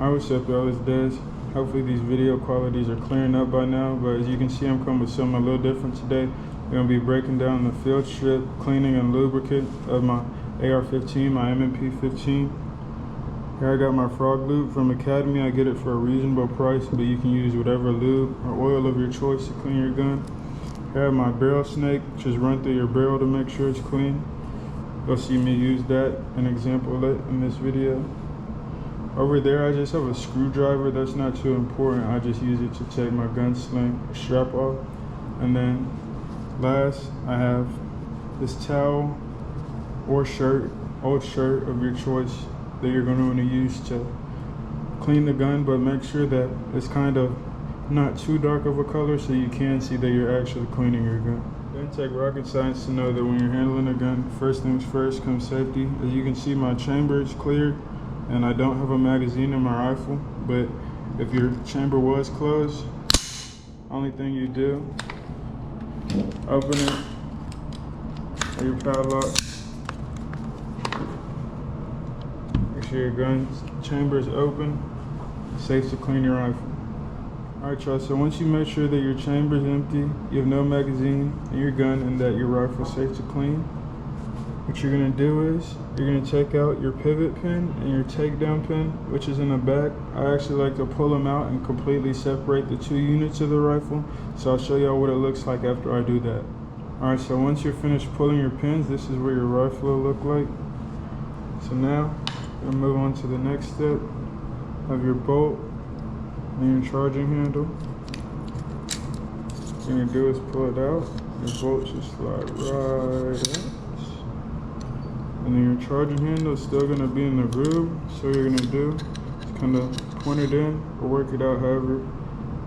I what's up, y'all? It's Des. Hopefully these video qualities are clearing up by now, but as you can see, I'm coming with something a little different today. We're going to be breaking down the field strip cleaning and lubricant of my AR-15, my MP-15. Here I got my frog lube from Academy. I get it for a reasonable price, but you can use whatever lube or oil of your choice to clean your gun. Here I have my barrel snake. Just run through your barrel to make sure it's clean. You'll see me use that, an example of it in this video. Over there, I just have a screwdriver. That's not too important. I just use it to take my gun sling strap off. And then last, I have this towel or shirt, old shirt of your choice that you're going to want to use to clean the gun, but make sure that it's kind of not too dark of a color so you can see that you're actually cleaning your gun. It doesn't take rocket science to know that when you're handling a gun, first things first comes safety. As you can see, my chamber is clear and I don't have a magazine in my rifle, but if your chamber was closed, only thing you do, open it, or your padlock, make sure your gun chamber is open, safe to clean your rifle. Alright y'all, so once you make sure that your chamber is empty, you have no magazine in your gun, and that your rifle is safe to clean, what you're going to do is, you're going to take out your pivot pin and your takedown pin, which is in the back. I actually like to pull them out and completely separate the two units of the rifle, so I'll show y'all what it looks like after I do that. Alright, so once you're finished pulling your pins, this is what your rifle will look like. So now, we'll move on to the next step of your bolt and your charging handle. What you're going to do is pull it out. Your bolt should slide right out. And then your charging handle is still going to be in the groove. So what you're going to do is kind of point it in or work it out however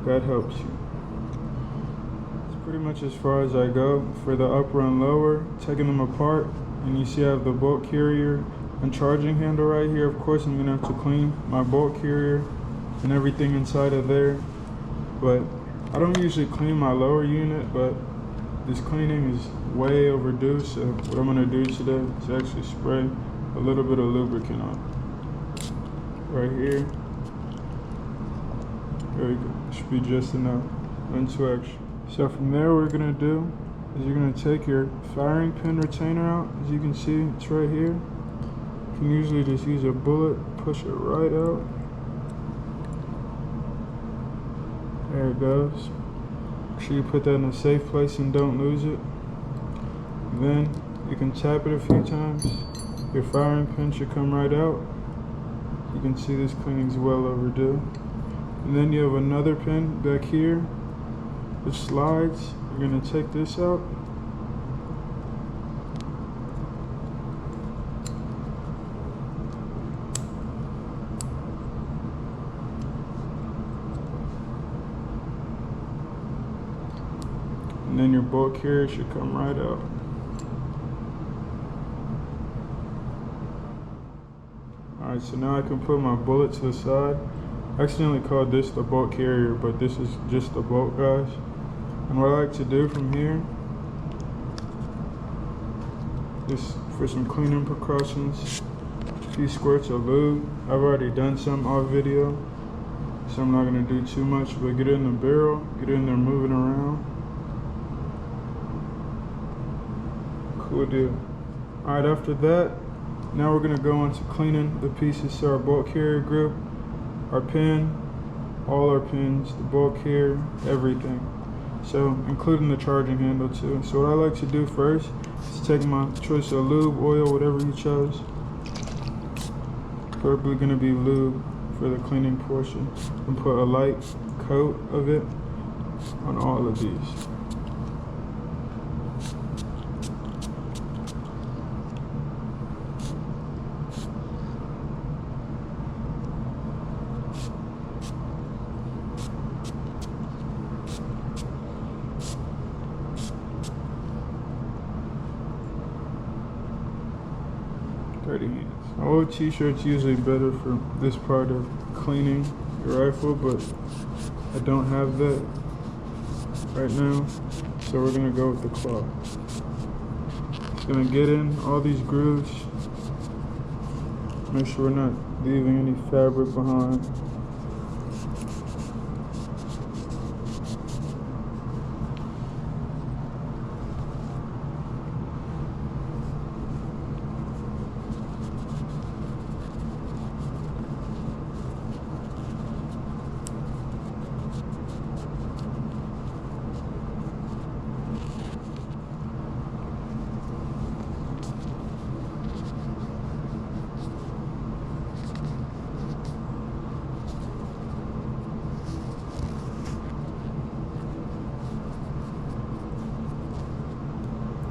that helps you. It's pretty much as far as I go for the upper and lower, taking them apart. And you see I have the bolt carrier and charging handle right here. Of course I'm going to have to clean my bolt carrier and everything inside of there. But I don't usually clean my lower unit, but this cleaning is way overdue, so what I'm going to do today is actually spray a little bit of lubricant on it. Right here. There we go. Should be just enough. Nothing too extra. So from there, what we're going to do is you're going to take your firing pin retainer out. As you can see, it's right here. You can usually just use a bullet, push it right out. There it goes. Make sure you put that in a safe place and don't lose it. Then you can tap it a few times. Your firing pin should come right out. You can see this cleaning is well overdue. And then you have another pin back here which slides. You're going to take this out. And then your bolt carrier should come right out. Alright, so now I can put my bullet to the side. I accidentally called this the bolt carrier, but this is just the bolt, guys. And what I like to do from here, just for some cleaning precautions, a few squirts of lube. I've already done some off video, so I'm not going to do too much, but get it in the barrel, get it in there moving around. Cool deal. Alright, after that, now we're going to go on to cleaning the pieces. So our bolt carrier grip, our pin, all our pins, the bolt carrier, everything. So including the charging handle too. So what I like to do first is take my choice of lube, oil, whatever you chose. Preferably going to be lube for the cleaning portion. And put a light coat of it on all of these. Old t-shirt's usually better for this part of cleaning your rifle, but I don't have that right now, so we're gonna go with the cloth. It's gonna get in all these grooves Make sure we're not leaving any fabric behind.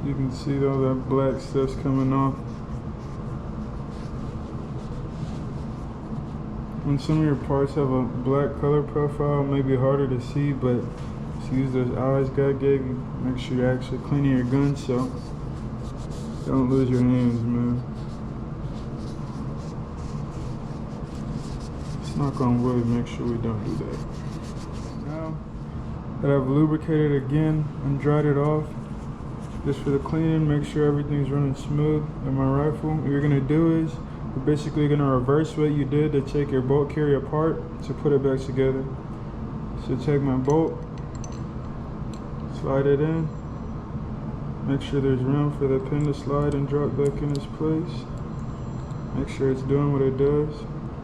You can see all that black stuff's coming off. When some of your parts have a black color profile, it may be harder to see, but just use those eyes God gave you. Make sure you're actually cleaning your gun, so don't lose your hands, man. Let's knock on wood, make sure we don't do that. Now that I've lubricated again and dried it off, just for the cleaning, make sure everything's running smooth in my rifle. What you're gonna do is, you're basically gonna reverse what you did to take your bolt carrier apart to put it back together. So take my bolt, slide it in, make sure there's room for the pin to slide and drop back in its place. Make sure it's doing what it does.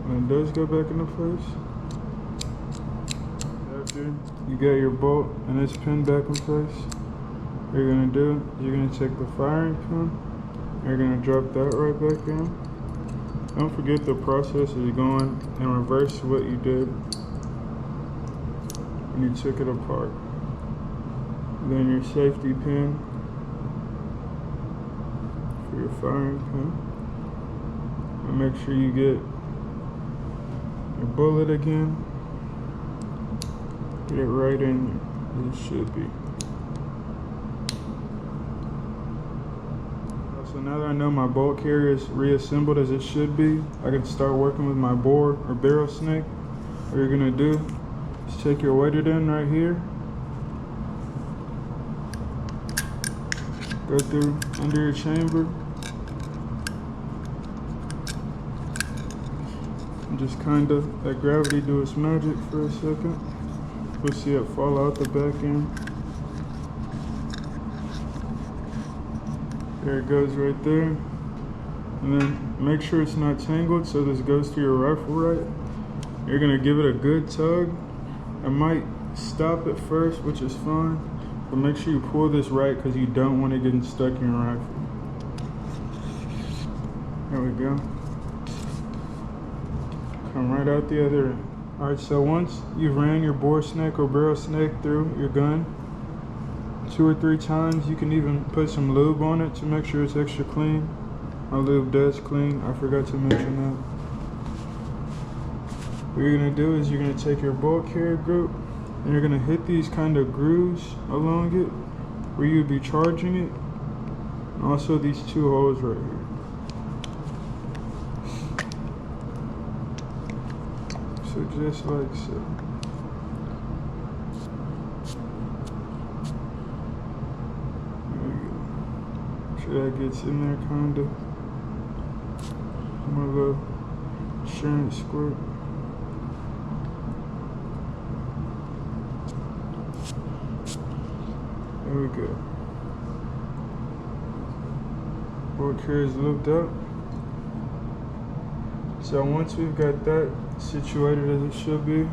When it does go back into place, after you get your bolt and its pin back in place, what you're gonna do, you're gonna take the firing pin, you're gonna drop that right back in. Don't forget the process of going and reverse what you did when you took it apart. Then your safety pin for your firing pin. And make sure you get your bullet again. Get it right in there. It should be. So now that I know my bolt carrier is reassembled as it should be, I can start working with my bore or barrel snake. What you're gonna do is take your weighted end right here, go through under your chamber, and just kind of let gravity do its magic for a second. You'll see it fall out the back end. There it goes right there. And then make sure it's not tangled so this goes through your rifle right. You're gonna give it a good tug. It might stop at first, which is fine, but make sure you pull this right because you don't want it getting stuck in your rifle. There we go. Come right out the other end. Alright, so once you've ran your bore snake or barrel snake through your gun 2 or 3 times, you can even put some lube on it to make sure it's extra clean. My lube does clean, I forgot to mention that. What you're gonna do is you're gonna take your bolt carrier group and you're gonna hit these kind of grooves along it where you'd be charging it, and also these 2 holes right here. So just like so. That gets in there kinda. My little insurance squirt. There we go. Bolt carrier is looped up. So once we've got that situated as it should be, you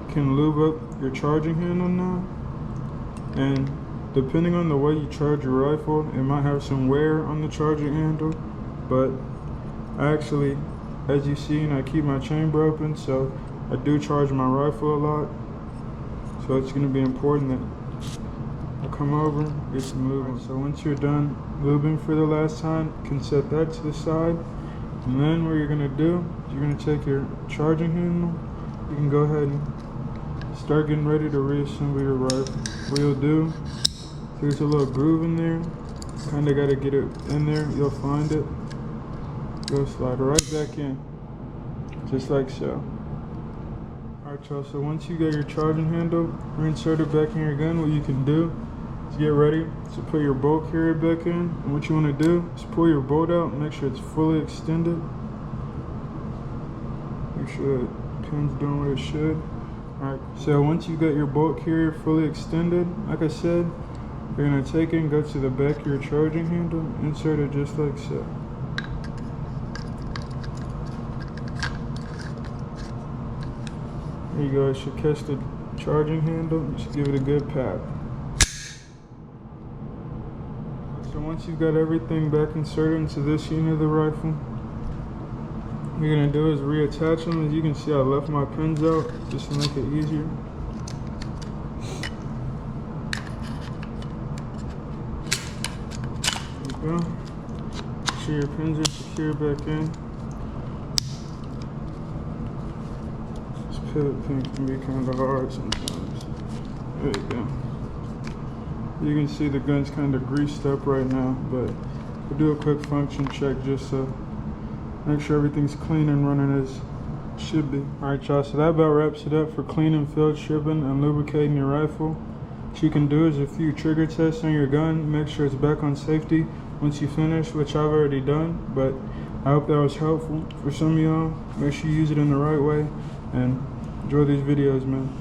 can lube up your charging handle now. And depending on the way you charge your rifle, it might have some wear on the charging handle, but actually, as you've seen, I keep my chamber open, so I do charge my rifle a lot. So it's gonna be important that I come over, get some moving. So once you're done lubing for the last time, you can set that to the side. And then what you're gonna do, you're gonna take your charging handle, you can go ahead and start getting ready to reassemble your rifle. What you'll do, there's a little groove in there, kind of got to get it in there, you'll find it, go slide right back in, just like so. Alright y'all, so once you got your charging handle reinserted back in your gun, what you can do is get ready to put your bolt carrier back in, and what you want to do is pull your bolt out and make sure it's fully extended. Make sure the pin's doing what it should. Alright, so once you got your bolt carrier fully extended, like I said, you're gonna take it and go to the back of your charging handle, insert it just like so. There you go, it should catch the charging handle, just give it a good pat. So once you've got everything back inserted into this unit of the rifle, what you're gonna do is reattach them. As you can see, I left my pins out just to make it easier. There you go. Make sure your pins are secured back in. This pivot pin can be kind of hard sometimes. There you go. You can see the gun's kind of greased up right now, but we'll do a quick function check just to make sure everything's clean and running as it should be. Alright y'all, so that about wraps it up for cleaning, field stripping, and lubricating your rifle. What you can do is a few trigger tests on your gun, make sure it's back on safety once you finish, which I've already done, but I hope that was helpful for some of y'all. Make sure you use it in the right way, and enjoy these videos, man.